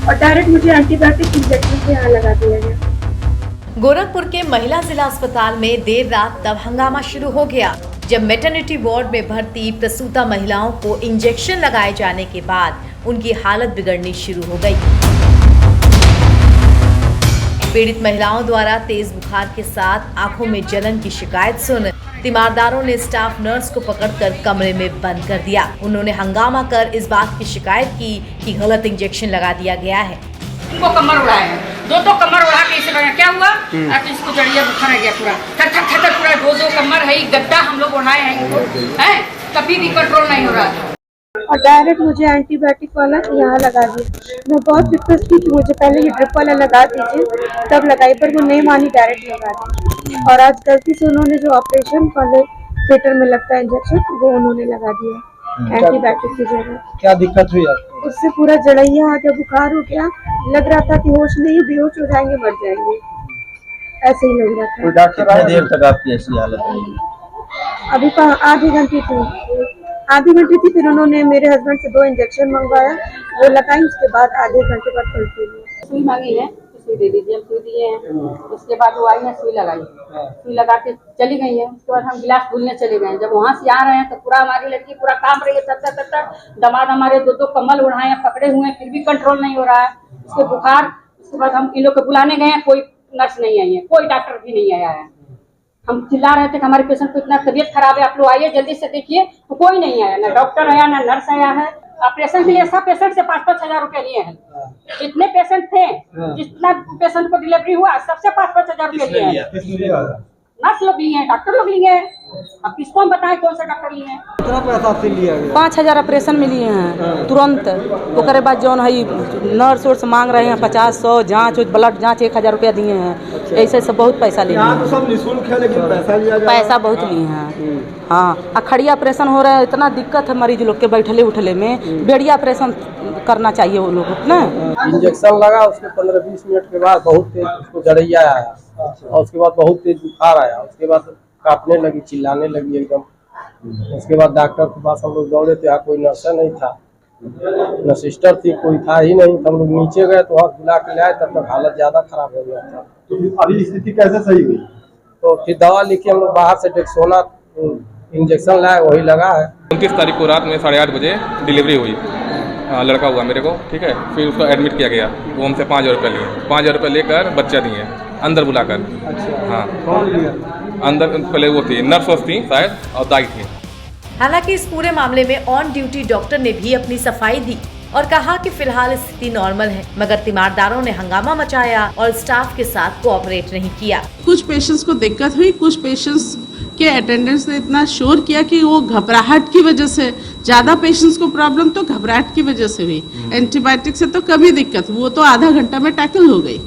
और डायरेक्ट मुझे antibiotic injection से यहाँ लगा दिया गया। गोरखपुर के महिला जिला अस्पताल में देर रात तब हंगामा शुरू हो गया जब मैटरनिटी वार्ड में भर्ती प्रसूता महिलाओं को इंजेक्शन लगाए जाने के बाद उनकी हालत बिगड़नी शुरू हो गई। पीड़ित महिलाओं द्वारा तेज बुखार के साथ आंखों में जलन की शिकायत सुन तीमारदारों ने स्टाफ नर्स को पकड़कर कमरे में बंद कर दिया। उन्होंने हंगामा कर इस बात की शिकायत की कि गलत इंजेक्शन लगा दिया गया है। इनको कमर उड़ाया है, दो कमर उड़ा के इसे लगा क्या हुआ? इसको जड़िया बुखार आ गया पूरा, थर पूरा दो कमर है, गद्दा हम लोग उड़ाए हैं इनको, हैं कभी भी कंट्रोल नहीं हो रहा था। और डायरेक्ट मुझे एंटीबायोटिक वाला यहाँ लगा दिया। मैं बहुत रिक्वेस्ट की कि मुझे पहले ये ड्रिप वाला लगा दीजिए, तब लगाई, पर वो नहीं मानी, डायरेक्ट लगा दी। और आज गलती से उन्होंने जो ऑपरेशन वाले थिएटर में लगता है इंजेक्शन, वो उन्होंने लगा दिया एंटीबायोटिक की जगह। क्या दिक्कत हुई आपको? उससे पूरा जड़ैया आ गया, बुखार हो गया, लग रहा था कि होश नहीं, बेहोश हो जाएंगे, मर जाएंगे, ऐसे ही लग रहा था। डॉक्टर कितने देर तक आपकी ऐसी हालत रही? अभी आधे घंटे थी, फिर उन्होंने मेरे हस्बैंड से 2 इंजेक्शन मंगवाया, वो लगाई, उसके बाद आधे घंटे बाद पलटी हुई। सुई मांगी है, सुई दे दीजिए, सुई दिए हैं। उसके बाद वो आई है, सुई लगाई, सुई लगा के चली गई है। उसके बाद हम गिलास धुलने चले गए। जब वहाँ से आ रहे हैं तो पूरा हमारी लड़की पूरा काम रही है, तब दमाद हमारे 2 कम्बल उड़ाए हैं, पकड़े हुए हैं, फिर भी कंट्रोल नहीं हो रहा है उसके बुखार। उसके बाद हम इन लोग को बुलाने गए हैं, कोई नर्स नहीं आई है, कोई डॉक्टर भी नहीं आया है। हम चिल्ला रहे थे कि हमारे पेशेंट को इतना तबीयत खराब है, आप लोग आइए जल्दी से देखिए, तो कोई नहीं आया, ना डॉक्टर आया ना नर्स आया है। ऑपरेशन के लिए सब पेशेंट से 5-5 हजार रुपए लिए हैं। जितने पेशेंट थे, जितना पेशेंट को डिलीवरी हुआ, सबसे 5-5 हजार रुपए लिए हैं। नर्स लोग लिए हैं, डॉक्टर लोग लिए हैं। अब किसको हम बताएं कौन सा डॉक्टर लिए हैं? कितना पैसा आपसे लिया गया? 5,000 ऑपरेशन में लिए हैं तुरंत। ओकरे बाद जौन है नर्स वर्स मांग रहे हैं 50-100 जाँच, ब्लड जाँच 1,000 रुपया दिए हैं। ऐसे सब बहुत पैसा लिए हैं। तो सब निःशुल्क है, लेकिन पैसा लिया जा रहा है। पैसा बहुत लिए हैं। हाँ, अखड़िया ऑपरेशन हो रहा है, इतना दिक्कत है मरीज लोग के बैठले उठले में। बेड़िया ऑपरेशन करना चाहिए वो लोग ना। इंजेक्शन लगा, उसके 15-20 मिनट के बाद बहुत तेज उसको जड़ैया आया, और उसके बाद बहुत तेज बुखार आया। उसके बाद कांपने लगी, चिल्लाने लगी एकदम। उसके बाद डॉक्टर के पास हम लोग दौड़े तो यहाँ कोई नर्स नहीं था, न सिस्टर थी, कोई था ही नहीं। तो हम लोग नीचे गए तो वहाँ बुला के लाए, तब तक हालत ज्यादा खराब हो गया था। तो अभी स्थिति कैसे सही हुई? तो फिर दवा लिखी, हम लोग बाहर से डेक्सोना इंजेक्शन लाए, वही लगा है। 29 तारीख को रात में 8:30 बजे डिलीवरी हुई। लड़का हुआ मेरे को, ठीक है। फिर उसको एडमिट किया गया, वो हमसे 5,000 रुपये लिए। 5,000 रुपये लेकर बच्चा दिए अंदर बुलाकर। हाँ, कौन लिया? अंदर पहले वो थी नर्स थी शायद, और दाई थी। हालांकि इस पूरे मामले में ऑन ड्यूटी डॉक्टर ने भी अपनी सफाई दी और कहा कि फिलहाल स्थिति नॉर्मल है, मगर तीमारदारों ने हंगामा मचाया और स्टाफ के साथ कोऑपरेट नहीं किया। कुछ पेशेंट्स को दिक्कत हुई, कुछ पेशेंट्स के अटेंडेंट्स ने इतना शोर किया कि वो घबराहट की वजह से, ज़्यादा पेशेंट्स को प्रॉब्लम तो घबराहट की वजह से हुई। एंटीबायोटिक से तो कभी दिक्कत, वो तो आधा घंटा में टैकल हो गई।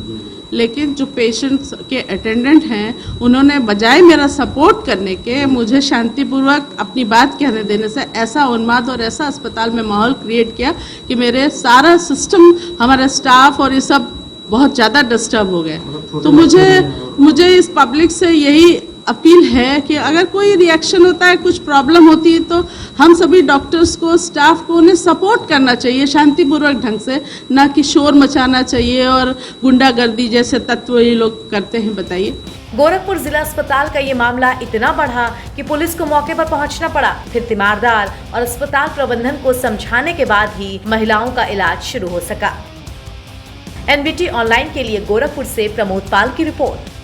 लेकिन जो पेशेंट्स के अटेंडेंट हैं, उन्होंने बजाय मेरा सपोर्ट करने के, मुझे शांतिपूर्वक अपनी बात कहने देने से ऐसा उन्माद और ऐसा अस्पताल में माहौल क्रिएट किया कि मेरे सारा सिस्टम, हमारा स्टाफ और ये सब बहुत ज़्यादा डिस्टर्ब हो गए। तो मुझे इस पब्लिक से यही अपील है कि अगर कोई रिएक्शन होता है, कुछ प्रॉब्लम होती है, तो हम सभी डॉक्टर्स को, स्टाफ को उन्हें सपोर्ट करना चाहिए शांतिपूर्वक ढंग से, ना कि शोर मचाना चाहिए और गुंडागर्दी जैसे तत्व ये लोग करते हैं। बताइए। गोरखपुर जिला अस्पताल का ये मामला इतना बढ़ा कि पुलिस को मौके पर पहुंचना पड़ा। फिर तीमारदार और अस्पताल प्रबंधन को समझाने के बाद ही महिलाओं का इलाज शुरू हो सका। NBT ऑनलाइन के लिए गोरखपुर से प्रमोद पाल की रिपोर्ट।